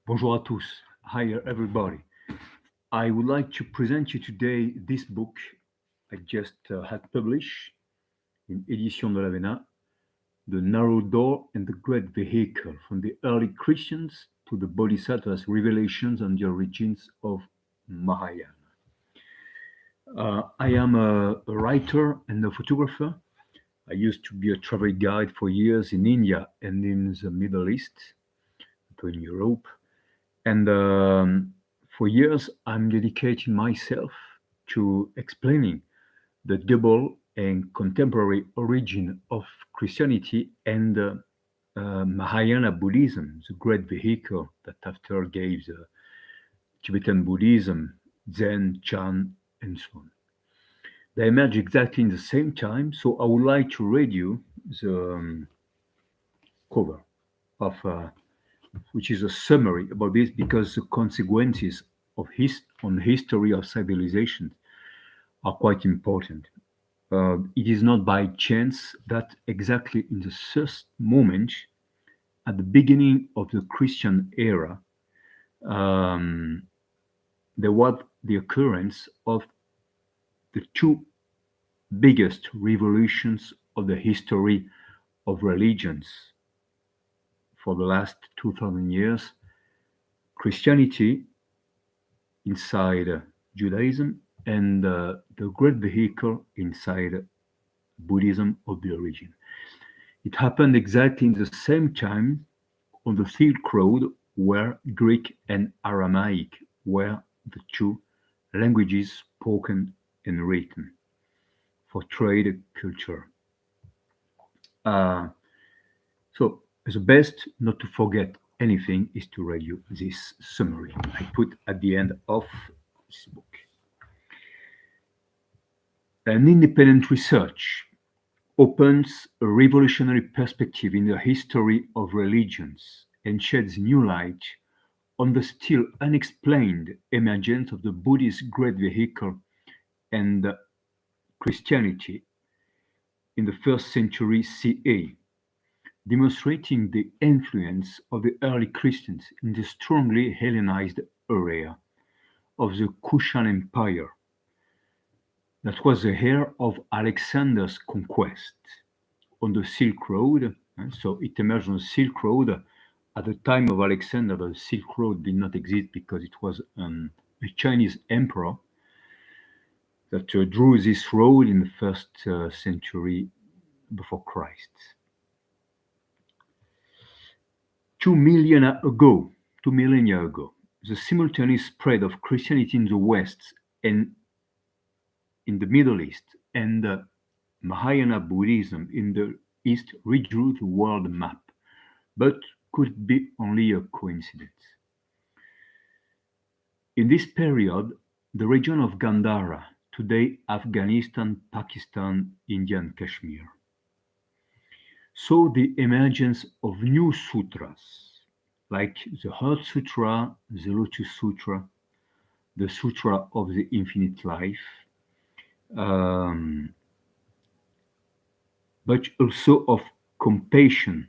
Bonjour à tous. Hi everybody. I would like to present you today this book I just had published in Edition de la Vena, The Narrow Door and the Great Vehicle, from the early Christians to the Bodhisattva's revelations on the origins of Mahayana. I am a writer and a photographer. I used to be a travel guide for years in India and in the Middle East, to in Europe. And for years, I'm dedicating myself to explaining the double and contemporary origin of Christianity and Mahayana Buddhism, the great vehicle that after gave the Tibetan Buddhism, Zen, Chan, and so on. They emerged exactly in the same time, so I would like to read you the cover of which is a summary about this because the consequences of on history of civilization are quite important. It is not by chance that exactly in the first moment, at the beginning of the Christian era, um, there was the occurrence of the two biggest revolutions of the history of religions for the last 2000 years: Christianity inside Judaism and the great vehicle inside Buddhism of the origin. It happened exactly in the same time on the Silk Road where Greek and Aramaïc were the two languages spoken and written for trade culture. Uh, so the best not to forget anything is to read you this summary I put at the end of this book. An independent research opens a revolutionary perspective in the history of religions and sheds new light on the still unexplained emergence of the Buddhist great vehicle and Christianity in the first century CE, demonstrating the influence of the early Christians in the strongly Hellenized area of the Kushan Empire that was the heir of Alexander's conquest on the Silk Road. So it emerged on the Silk Road. At the time of Alexander, the Silk Road did not exist because it was a Chinese emperor that drew this road in the first century before Christ. 2 millennia ago, the simultaneous spread of Christianity in the West and in the Middle East and Mahāyāna Buddhism in the East redrew the world map, but could be only a coincidence. In this period, the region of Gandhara, today Afghanistan, Pakistan, India, and Kashmir, saw the emergence of new sutras like the Heart Sutra, the Lotus Sutra, the Sutra of the Infinite Life, um, but also of compassion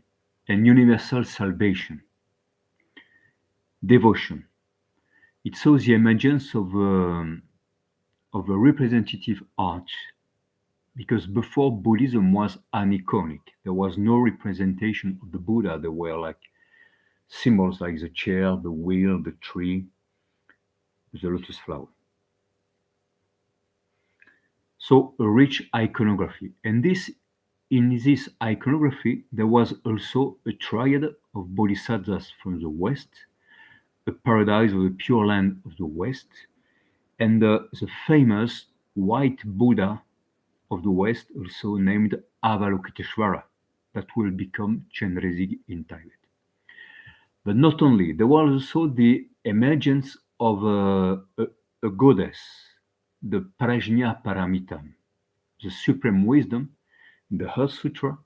and universal salvation, devotion. It saw the emergence of a representative art because before Buddhism was aniconic. There was no representation of the Buddha. There were like symbols like the chair, the wheel, the tree, the lotus flower. So a rich iconography. And in this iconography, there was also a triad of bodhisattvas from the West, a paradise of the Pure Land of the West, and the famous white Buddha of the West, also named Avalokiteshvara, that will become Chenrezig in Tibet. But not only, there was also the emergence of a goddess, the Prajna Paramitam, the supreme wisdom, the Heart Sutra,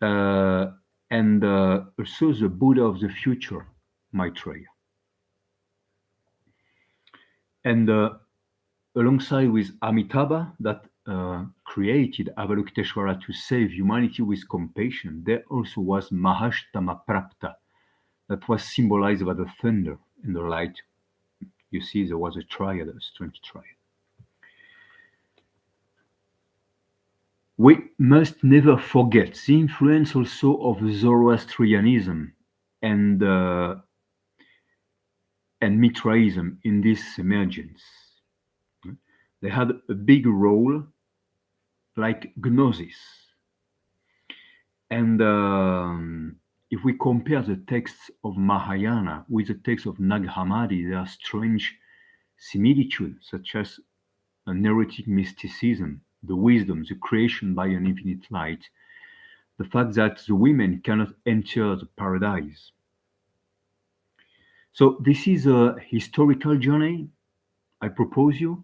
uh, and also the Buddha of the future, Maitreya. And alongside with Amitabha, that created Avalokiteshvara to save humanity with compassion, there also was Mahashtama Prapta, that was symbolized by the thunder and the light. You see, there was a triad, a strange triad. We must never forget the influence also of Zoroastrianism and Mithraism in this emergence. They had a big role, like Gnosis. And if we compare the texts of Mahayana with the text of Nag Hammadi, there are strange similitudes, such as an erotic mysticism, the wisdom, the creation by an infinite light, the fact that the women cannot enter the paradise. So this is a historical journey I propose you.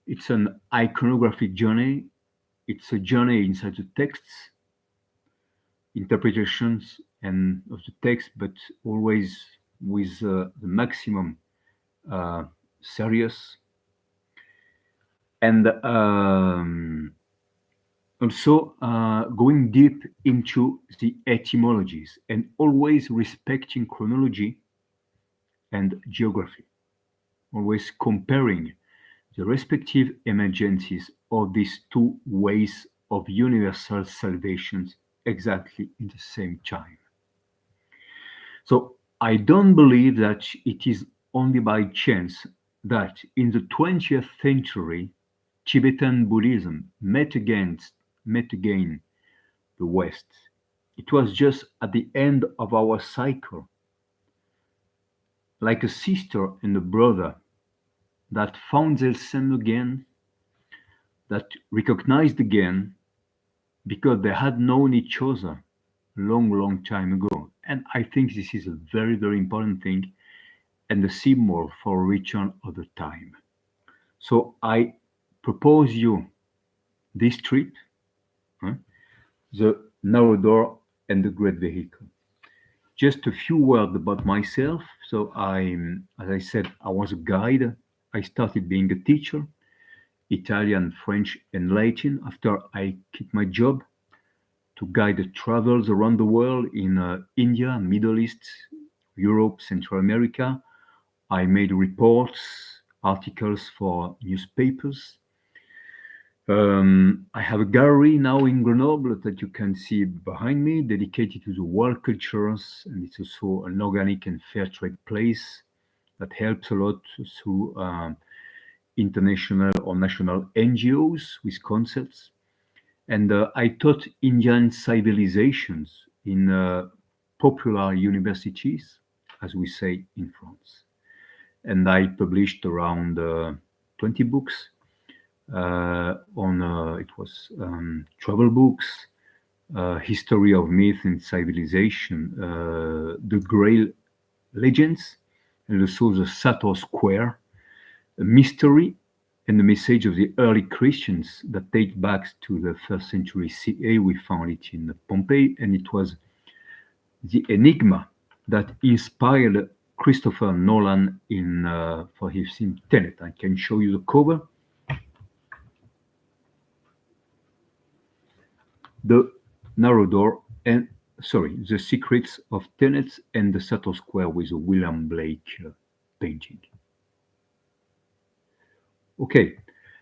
It's an iconographic journey. It's a journey inside the texts, interpretations and of the text, but always with the maximum serious. And also going deep into the etymologies and always respecting chronology and geography, always comparing the respective emergencies of these two ways of universal salvations exactly in the same time. So I don't believe that it is only by chance that in the 20th century, Tibetan Buddhism met again the West. It was just at the end of our cycle, like a sister and a brother that found themselves again, that recognized again, because they had known each other long, long time ago. And I think this is a very, very important thing and a symbol for return of the time. So I propose you this trip, huh, the narrow door and the great vehicle. Just a few words about myself. So as I said, I was a guide. I started being a teacher, Italian, French, and Latin after I quit my job to guide the travels around the world in India, Middle East, Europe, Central America. I made reports, articles for newspapers. I have a gallery now in Grenoble that you can see behind me, dedicated to the world cultures, and it's also an organic and fair trade place that helps a lot through international or national NGOs with concepts. And I taught Indian civilizations in popular universities, as we say in France. And I published around 20 books on, it was travel books, history of myth and civilization, the Grail legends, and also the Sator Square, a mystery and the message of the early Christians that date back to the first century CA. We found it in Pompeii, and it was the enigma that inspired Christopher Nolan in for his film Tenet. I can show you the cover. The Narrow Door and The Secrets of Tenet and the Sator Square with a William Blake painting. Okay,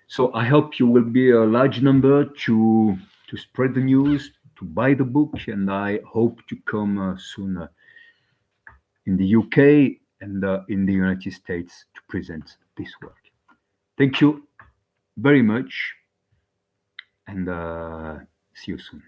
so I hope you will be a large number to spread the news, to buy the book, and I hope to come soon in the UK and in the United States to present this work. Thank you very much, and see you soon.